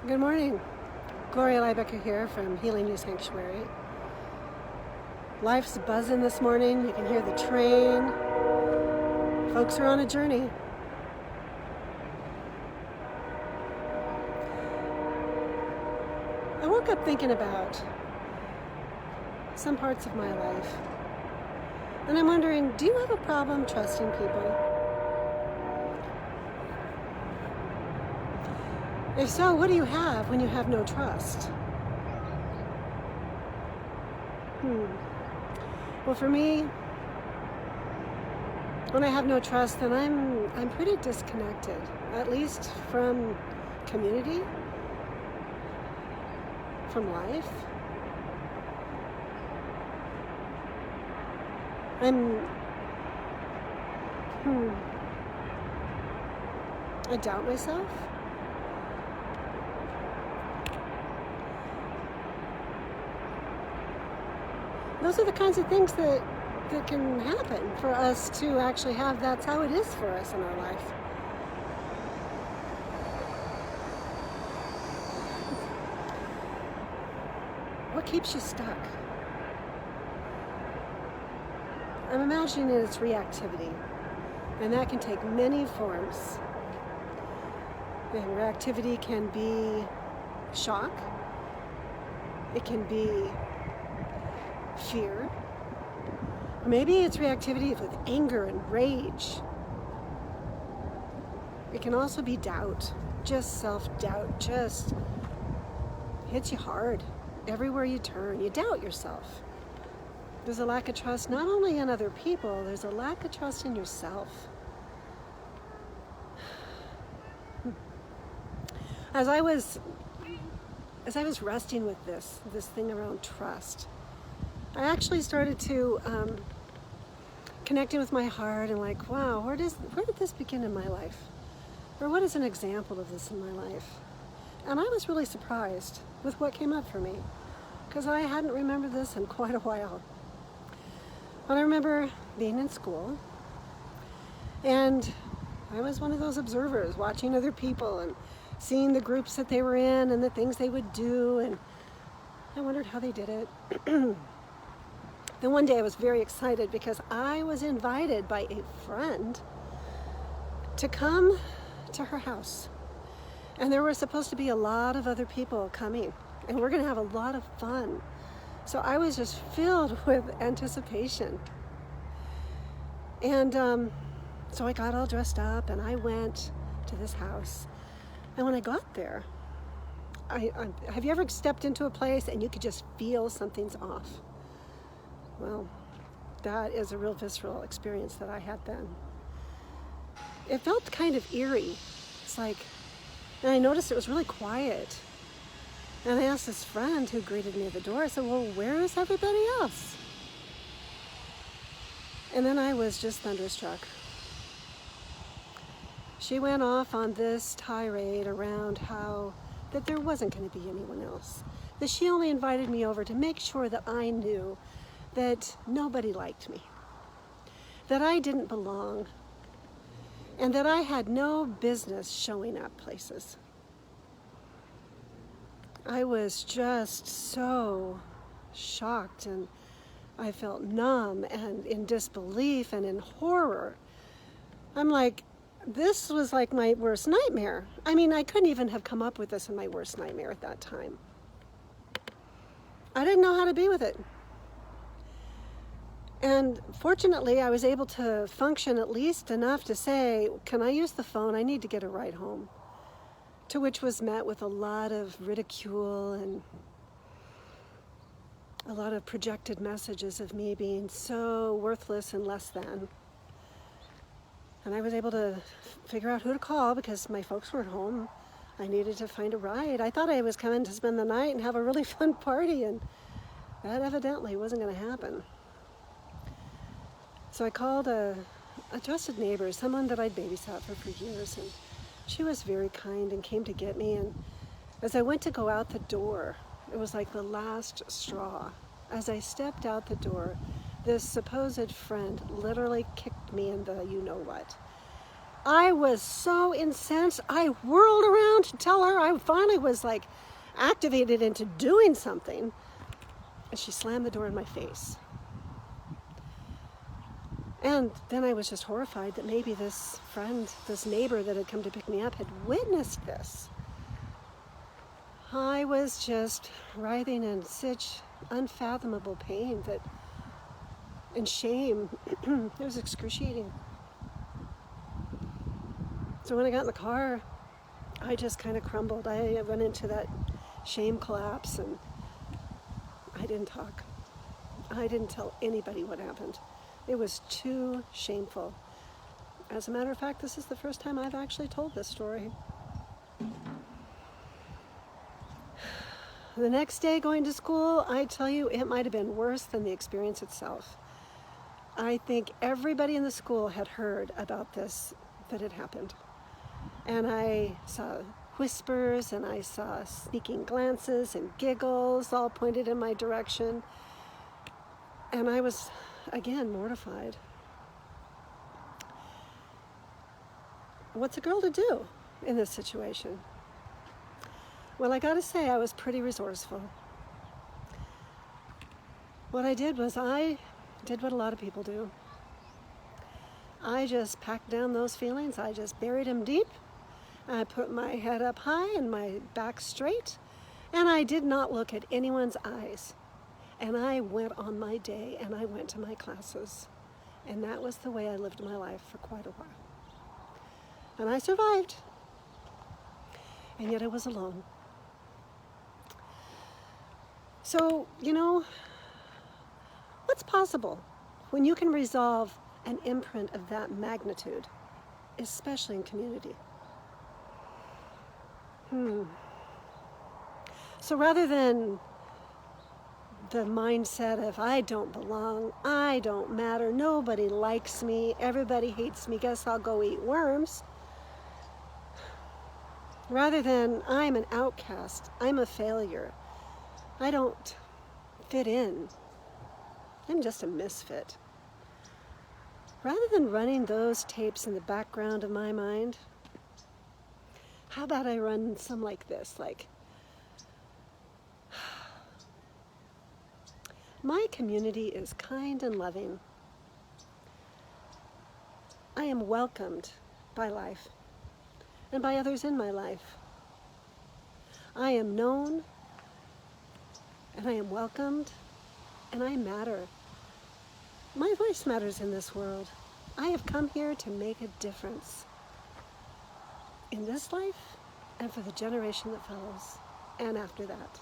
Good morning. Gloria Liebecker here from Healing You Sanctuary. Life's buzzing this morning. You can hear the train. Folks are on a journey. I woke up thinking about some parts of my life. And I'm wondering, do you have a problem trusting people? If so, what do you have when you have no trust? Well, for me, when I have no trust, then I'm pretty disconnected, at least from community, from life. I doubt myself. Those are the kinds of things that can happen for us to actually have. That's how it is for us in our life. What keeps you stuck? I'm imagining it's reactivity, and that can take many forms. And reactivity can be shock. It can be fear. Or maybe it's reactivity with anger and rage. It can also be doubt, just self-doubt, just hits you hard. Everywhere you turn, you doubt yourself. There's a lack of trust not only in other people, there's a lack of trust in yourself. As I was wrestling with this thing around trust, I actually started to connecting with my heart and like, wow, where did this begin in my life? Or what is an example of this in my life? And I was really surprised with what came up for me, because I hadn't remembered this in quite a while. But I remember being in school, and I was one of those observers watching other people and seeing the groups that they were in and the things they would do, and I wondered how they did it. Then one day I was very excited because I was invited by a friend to come to her house. And there were supposed to be a lot of other people coming, and we're going to have a lot of fun. So I was just filled with anticipation. And so I got all dressed up and I went to this house. And when I got there, have you ever stepped into a place and you could just feel something's off? Well, that is a real visceral experience that I had then. It felt kind of eerie. It's like, and I noticed it was really quiet. And I asked this friend who greeted me at the door, I said, well, where is everybody else? And then I was just thunderstruck. She went off on this tirade around how that there wasn't going to be anyone else. That she only invited me over to make sure that I knew that nobody liked me, that I didn't belong, and that I had no business showing up places. I was just so shocked, and I felt numb and in disbelief and in horror. I'm like, this was like my worst nightmare. I mean, I couldn't even have come up with this in my worst nightmare at that time. I didn't know how to be with it. And fortunately, I was able to function at least enough to say, can I use the phone? I need to get a ride home. To which was met with a lot of ridicule and a lot of projected messages of me being so worthless and less than. And I was able to figure out who to call because my folks were at home. I needed to find a ride. I thought I was coming to spend the night and have a really fun party, and that evidently wasn't going to happen. So I called a trusted neighbor, someone that I'd babysat for years, and she was very kind and came to get me. And as I went to go out the door, it was like the last straw. As I stepped out the door, this supposed friend literally kicked me in the you-know-what. I was so incensed. I whirled around to tell her. I finally was like activated into doing something. And she slammed the door in my face. And then I was just horrified that maybe this friend, this neighbor that had come to pick me up had witnessed this. I was just writhing in such unfathomable pain and shame. It was excruciating. So when I got in the car, I just kind of crumbled. I went into that shame collapse, and I didn't talk. I didn't tell anybody what happened. It was too shameful. As a matter of fact, this is the first time I've actually told this story. The next day going to school, I tell you, it might have been worse than the experience itself. I think everybody in the school had heard about this, that had happened. And I saw whispers, and I saw sneaking glances and giggles all pointed in my direction. And I was, again, mortified. What's a girl to do in this situation? Well, I gotta say, I was pretty resourceful. What I did was I did what a lot of people do. I just packed down those feelings. I just buried them deep. I put my head up high and my back straight, and I did not look at anyone's eyes. And I went on my day, and I went to my classes. And that was the way I lived my life for quite a while. And I survived. And yet I was alone. So, what's possible when you can resolve an imprint of that magnitude, especially in community? So rather than the mindset of I don't belong, I don't matter, nobody likes me, everybody hates me, guess I'll go eat worms. Rather than I'm an outcast, I'm a failure, I don't fit in, I'm just a misfit. Rather than running those tapes in the background of my mind, how about I run some like this, like, my community is kind and loving. I am welcomed by life and by others in my life. I am known and I am welcomed and I matter. My voice matters in this world. I have come here to make a difference in this life and for the generation that follows and after that.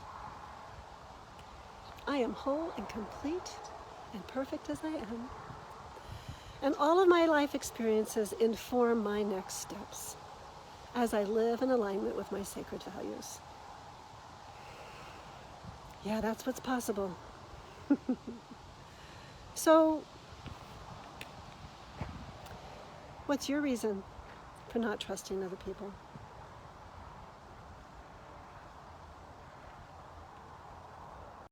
I am whole and complete and perfect as I am. And all of my life experiences inform my next steps as I live in alignment with my sacred values. Yeah, that's what's possible. So, what's your reason for not trusting other people?